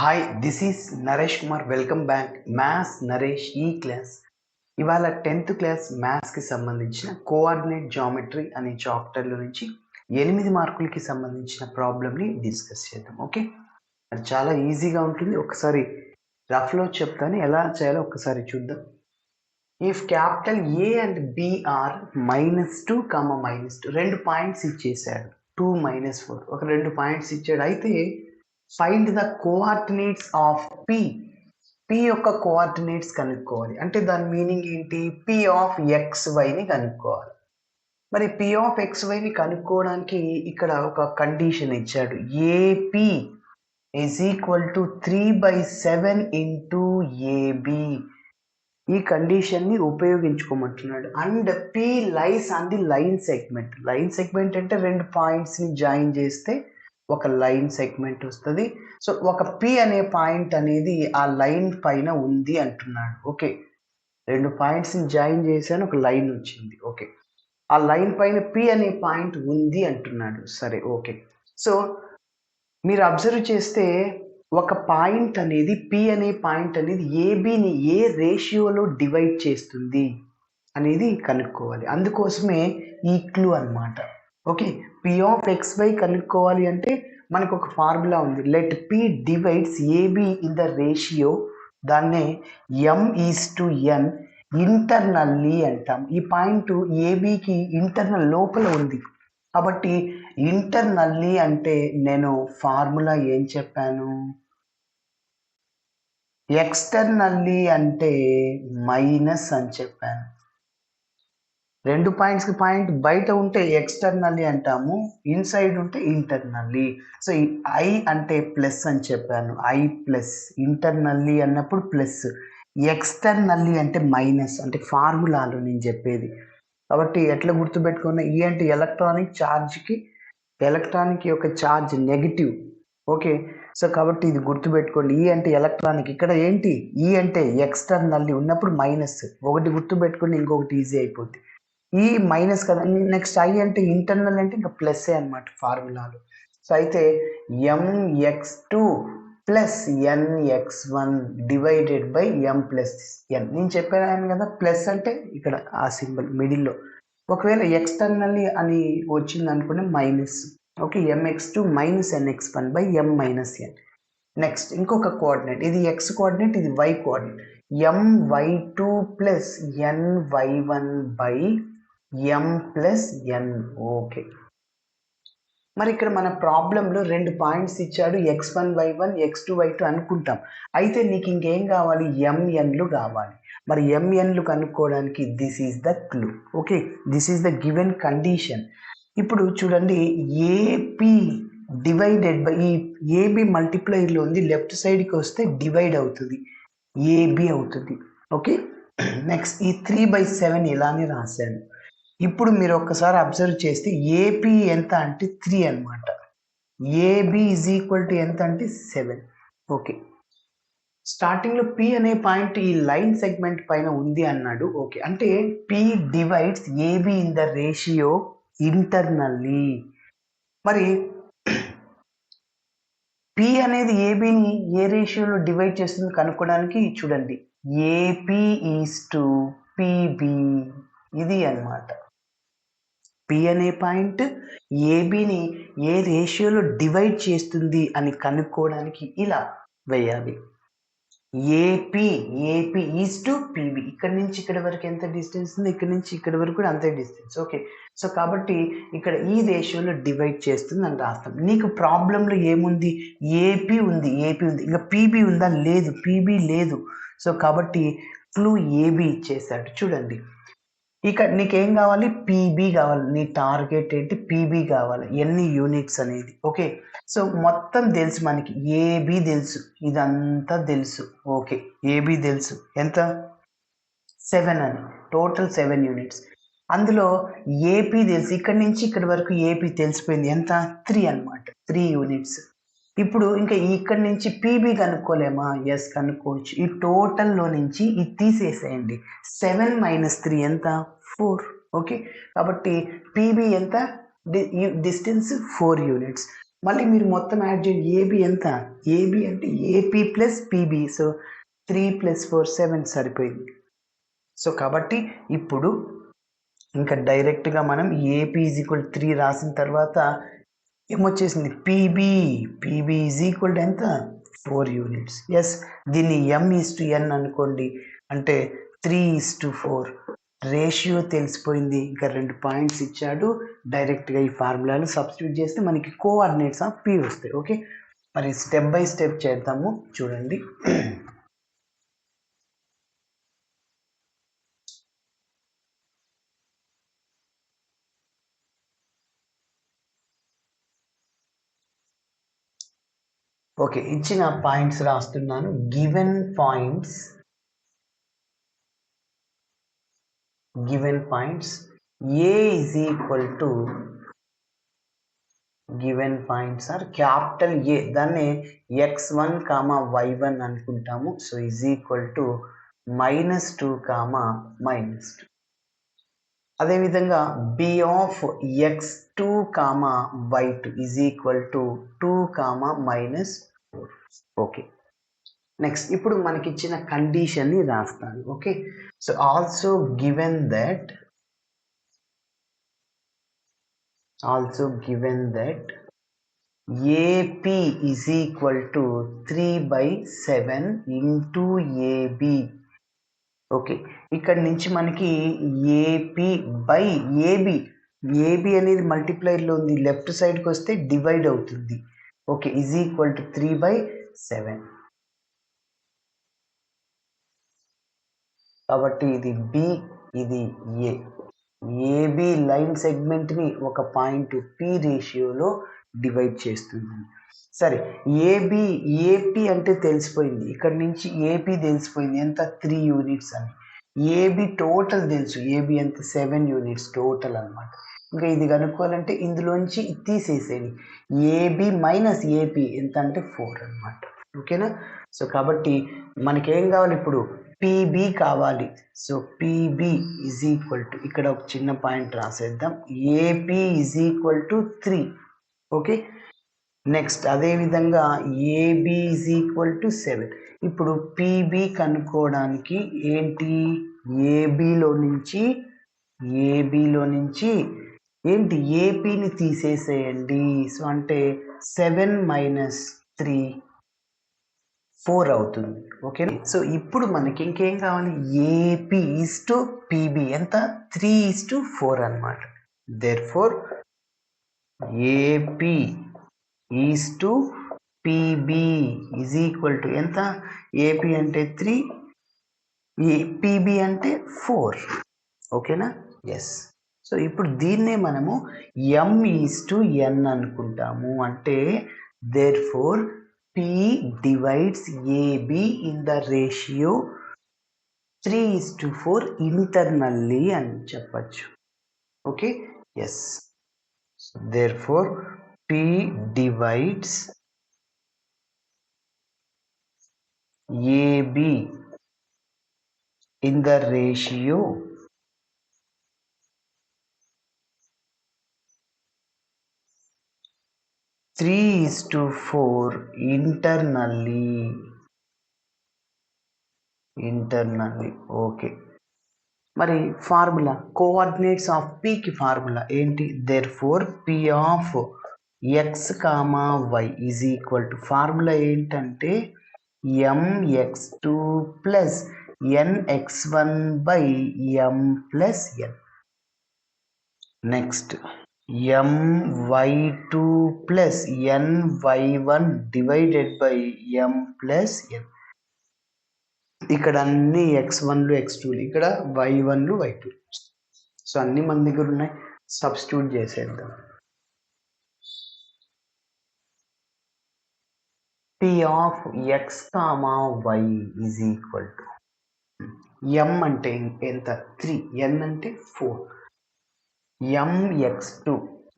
Hi, this is Naresh Kumar. Welcome back maths Naresh ఈ class. ఇవాళ 10th class మ్యాథ్స్కి సంబంధించిన కోఆర్డినేట్ జామెట్రీ అనే చాప్టర్లో నుంచి 8 మార్కులకి సంబంధించిన ప్రాబ్లమ్ని డిస్కస్ చేద్దాం. ఓకే, అది చాలా ఈజీగా ఉంటుంది. ఒకసారి రఫ్లో చెప్తాను, ఎలా చేయాలో ఒకసారి చూద్దాం. If capital A and B are -2, -2 రెండు పాయింట్స్ ఇచ్చేసాడు. 2, -4 ఒక రెండు పాయింట్స్ ఇచ్చాడు. అయితే find the coordinates of P. P యొక్క కోఆర్డినేట్స్ కనుక్కోవాలి. అంటే దాని మీనింగ్ ఏంటి? పి ఆఫ్ XYని కనుక్కోవాలి. మరి పి ఆఫ్ XYని కనుక్కోవడానికి ఇక్కడ ఒక కండిషన్ ఇచ్చాడు. A P = 3/7 into A B. ఈ కండిషన్ని ఉపయోగించుకోమంటున్నాడు. And P lies on the line segment. Line segment అంటే రెండు పాయింట్స్ని జాయిన్ చేస్తే ఒక లైన్ సెగ్మెంట్ వస్తుంది. సో ఒక పి అనే పాయింట్ అనేది ఆ లైన్ పైన ఉంది అంటున్నాడు. ఓకే, రెండు పాయింట్స్ని జాయిన్ చేశాను, ఒక లైన్ వచ్చింది. ఓకే, ఆ లైన్ పైన పి అనే పాయింట్ ఉంది అంటున్నాడు. సరే, ఓకే. సో మీరు అబ్జర్వ్ చేస్తే ఒక పాయింట్ అనేది పి అనే పాయింట్ అనేది ఏబిని ఏ రేషియోలో డివైడ్ చేస్తుంది అనేది కనుక్కోవాలి. అందుకోసమే ఈ క్లూ అన్నమాట. ఓకే, పి ఆఫ్ XY కనుక్కోవాలి అంటే మనకు ఒక ఫార్ములా ఉంది. Let P divides AB in the ratio, దాన్నే M:N ఇంటర్నల్లీ అంటాం. ఈ పాయింట్ ఏబికి ఇంటర్నల్ లోపల ఉంది కాబట్టి ఇంటర్నల్లీ అంటే నేను ఫార్ములా ఏం చెప్పాను? ఎక్స్టర్నల్లీ అంటే మైనస్ అని చెప్పాను. రెండు పాయింట్స్కి పాయింట్ బయట ఉంటే ఎక్స్టర్నల్లీ అంటాము, ఇన్సైడ్ ఉంటే ఇంటర్నల్లీ. సో ఈ ఐ అంటే ప్లస్ అని చెప్పాను. ఐ ప్లస్ ఇంటర్నల్లీ అన్నప్పుడు ప్లస్, ఎక్స్టర్నల్లీ అంటే మైనస్. అంటే ఫార్ములాలో నేను చెప్పేది. కాబట్టి ఎట్లా గుర్తుపెట్టుకున్నా? ఈ అంటే ఎలక్ట్రానిక్ ఛార్జ్కి, ఎలక్ట్రానిక్ యొక్క ఛార్జ్ నెగిటివ్. ఓకే, సో కాబట్టి ఇది గుర్తుపెట్టుకోండి. ఈ అంటే ఎలక్ట్రానిక్, ఇక్కడ ఏంటి? ఈ అంటే ఎక్స్టర్నల్లీ ఉన్నప్పుడు మైనస్. ఒకటి గుర్తుపెట్టుకోండి, ఇంకొకటి ఈజీ అయిపోద్ది. ఈ మైనస్ కదా. నెక్స్ట్ ఐ అంటే ఇంటర్నల్ అంటే ఇంకా ప్లస్ అనమాట ఫార్ములాలు. సో అయితే MX2 + NX1 divided by M+N. నేను చెప్పాను కదా, ప్లస్ అంటే ఇక్కడ ఆ సింబల్ మిడిల్లో. ఒకవేళ ఎక్స్టర్నల్లీ అని వచ్చింది అనుకునే minus. Okay, MX2 - NX1 by M-N. Next ఇంకొక కోఆర్డినేట్, ఇది X కోఆర్డినేట్, ఇది Y coordinate. My2 + NY1 by M+N. Okay, మరి ఇక్కడ మన ప్రాబ్లంలో రెండు పాయింట్స్ ఇచ్చాడు, X1 Y1 X2 Y2 అనుకుంటాం. అయితే నీకు ఇంకేం కావాలి? MNలు కావాలి. మరి MNలు కనుక్కోవడానికి this is the clue. Okay, this is the given condition. ఇప్పుడు చూడండి, ఏపీ డివైడెడ్ బై, ఈ ఏబి మల్టిప్లైర్లో ఉంది, లెఫ్ట్ సైడ్కి వస్తే డివైడ్ అవుతుంది, ఏబి అవుతుంది. ఓకే, నెక్స్ట్ ఈ 3/7 ఇలానే రాశాను. ఇప్పుడు మీరు ఒక్కసారి అబ్జర్వ్ చేస్తే ఏపీ ఎంత అంటే 3 అనమాట. ఏబి = ఎంత అంటే 7. ఓకే, స్టార్టింగ్లో పి అనే పాయింట్ ఈ లైన్ సెగ్మెంట్ పైన ఉంది అన్నాడు. ఓకే, అంటే P divides AB in the ratio internally. మరి పి అనేది ఏబిని ఏ రేషియోలో డివైడ్ చేస్తుంది కనుక్కోవడానికి చూడండి, ఏపీ = పిబి. ఇది అన్నమాట. పి అనే పాయింట్ ఏబిని ఏ రేషియోలో డివైడ్ చేస్తుంది అని కనుక్కోవడానికి ఇలా వేయాలి. AP = PB. ఇక్కడ నుంచి ఇక్కడ వరకు ఎంత డిస్టెన్స్ ఉంది? ఇక్కడ నుంచి ఇక్కడ వరకు కూడా అంతే డిస్టెన్స్. ఓకే, సో కాబట్టి ఇక్కడ ఈ రేషియోలో డివైడ్ చేస్తుంది అని రాస్తాం. నీకు ప్రాబ్లంలో ఏముంది? ఏపీ ఉంది, ఇంకా పీబీ ఉందా? లేదు, పీబీ లేదు. సో కాబట్టి క్లూ ఏబీ ఇచ్చేసాడు. చూడండి, ఇక నీకేం కావాలి? పీబీ కావాలి. నీ టార్గెట్ ఏంటి? పీబీ కావాలి. ఎన్ని యూనిట్స్ అనేది. ఓకే, సో మొత్తం తెలుసు మనకి. ఏబీ తెలుసు, ఇదంతా తెలుసు. ఓకే, ఏబీ తెలుసు ఎంత? 7 అని. Total 7 units. అందులో ఏపీ తెలుసు, ఇక్కడి నుంచి ఇక్కడి వరకు ఏపీ తెలిసిపోయింది. ఎంత? 3 అనమాట, 3 యూనిట్స్. ఇప్పుడు ఇంకా ఇక్కడి నుంచి పీబీ కనుక్కోలేమా? ఎస్, కనుక్కోవచ్చు. ఈ టోటల్లో నుంచి ఇది తీసేసేయండి. 7 - 3 ఎంత? 4. ఓకే, కాబట్టి పీబీ ఎంత? Distance 4 units. మళ్ళీ మీరు మొత్తం యాడ్ చేయండి. ఏబి ఎంత? ఏబి అంటే ఏపీ ప్లస్ పీబీ. సో 3 + 4 7 సరిపోయింది. సో కాబట్టి ఇప్పుడు ఇంకా డైరెక్ట్గా మనం ఏపీ = 3 రాసిన తర్వాత ఏమొచ్చేసింది? పీబీ ఎంత? 4 యూనిట్స్. ఎస్, దీన్ని M:N అనుకోండి. అంటే 3:4 రేషియో తెలిసిపోయింది. ఇంకా 2 పాయింట్స్ ఇచ్చాడు. డైరెక్ట్గా ఈ ఫార్ములాలు సబ్స్టిట్యూట్ చేస్తే మనకి కోఆర్డినేట్స్ ఆఫ్ P వస్తాయి. ఓకే, మరి స్టెప్ బై స్టెప్ చేద్దాము, చూడండి. ఓకే, ఇచ్చిన పాయింట్స్ రాస్తున్నాను. Given points A is equal to given points are capital A, దాన్ని x1, y1 అనుకుంటాము. So is equal to -2, -2. అదేవిధంగా B of x2, y2 is equal to 2, -4. Okay, next ఇప్పుడు మనకి ఇచ్చిన కండిషన్ని రాస్తాను. Okay, so also given that AP is equal to 3/7 into AB. Okay, ఇక్కడ నుంచి మనకి AB అనేది మల్టిప్లైర్లో ఉంది, లెఫ్ట్ సైడ్కి వస్తే డివైడ్ అవుతుంది. Okay, is equal to 3/7. కాబట్టి ఇది B, ఇది A. ఏబి లైన్ సెగ్మెంట్ని ఒక పాయింట్ P రేషియోలో డివైడ్ చేస్తుంది. సరే, ఏపీ అంటే తెలిసిపోయింది. ఇక్కడ నుంచి ఏపీ తెలిసిపోయింది ఎంత? 3 యూనిట్స్ అని. ఏబి టోటల్ తెలుసు, ఏబి ఎంత? 7 యూనిట్స్ టోటల్ అనమాట. ఇంకా ఇది కనుక్కోవాలంటే ఇందులోంచి తీసేసేది. ఏబి మైనస్ ఏపీ ఎంత అంటే 4 అనమాట. ఓకేనా? సో కాబట్టి మనకేం కావాలి ఇప్పుడు? పీబీ కావాలి. So P B is equal to, ఇక్కడ ఒక చిన్న పాయింట్ రాసేద్దాం, A P is equal to 3. Okay, next అదేవిధంగా ఏబీ ఈజ్ ఈక్వల్ టు 7. ఇప్పుడు పీబీ కనుక్కోవడానికి ఏంటి? ఏబీలో నుంచి ఏంటి? ఏపీని తీసేసేయండి. సో అంటే 7 - 3 4 అవుతుంది. ఓకే, సో ఇప్పుడు మనకి ఇంకేం కావాలి? ఏపీ ఈజ్ టు పీబీ ఎంత? 3:4 అనమాట. Therefore AP is to PB is equal to ఎంత? ఏపీ అంటే 3, పీబీ అంటే 4. ఓకేనా? ఎస్. సో ఇప్పుడు దీన్నే మనము M:N అనుకుంటాము. అంటే therefore P divides AB in the ratio 3:4 internally అని చెప్పచ్చు. Okay, yes. Therefore P divides AB in the ratio 3:4 internally. Okay, మరి ఫార్ములా కోఆర్డినేట్స్ ఆఫ్ Pకి ఫార్ములా ఏంటి? Therefore P of x, y is equal to, formula ఏంటంటే mx2 plus nx1/m plus n. Next my2 plus ny1 divided by m plus n. ఇక్కడ అన్ని x1లు x2లు, ఇక్కడ y1లు y2. So అన్ని మన దగ్గర ఉన్నాయి, సబ్స్టిట్యూట్ చేసేద్దాం. P of x, y is equal to m అంటే ఎంత? 3, n అంటే 4. mx2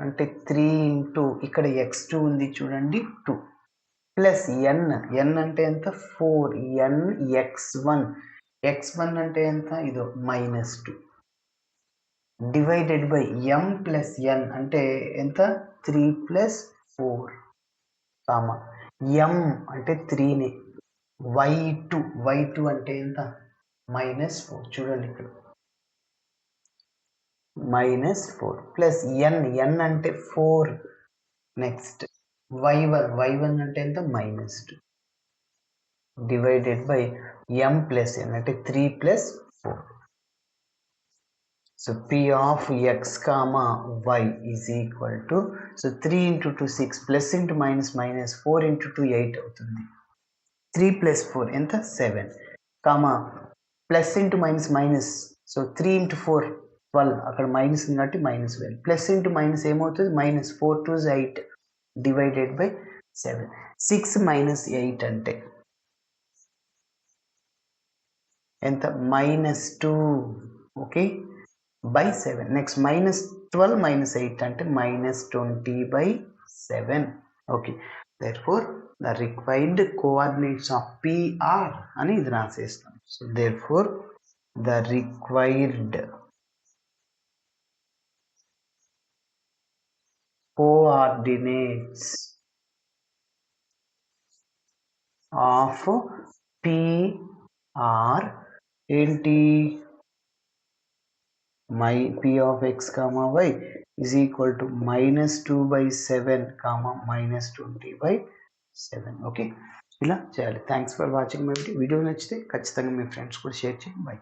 అంటే 3 ఇంటూ ఇక్కడ x2 ఉంది చూడండి 2 ప్లస్ n అంటే ఎంత? 4, n x1 అంటే ఎంత? ఇదో -2 divided by m plus n అంటే ఎంత? 3 + 4. కామా ఎం అంటే 3ని y2 అంటే ఎంత -4 చూడండి ఇక్కడ -4 ప్లస్ n అంటే 4 నెక్స్ట్ y1 అంటే ఎంత -2 divided by m plus n అంటే 3 plus 4 so p of x comma y is equal to so 3 into 2 6 plus into minus 4 into 2 8 అవుతుంది 3 ప్లస్ 4 ఎంత 7 comma plus into minus so 3 into 4 12 అక్కడ minus కాబట్టి -12 plus into minus ఏమవుతుంది -4 to 8 divided by 7 6 minus 8 అంటే ఎంత -2 okay by 7 next -12 -8 అంటే -20 by 7 okay therefore the required coordinates of PR అని ఇది రాసేస్తాం so therefore the required coordinates of PR ఏంటి p of x comma y is equal to -2 by 7 comma -20 by 7 okay ఇలా చేయాలి thanks for watching my video నచ్చితే ఖచ్చితంగా మీ friends కూడా share చేయండి by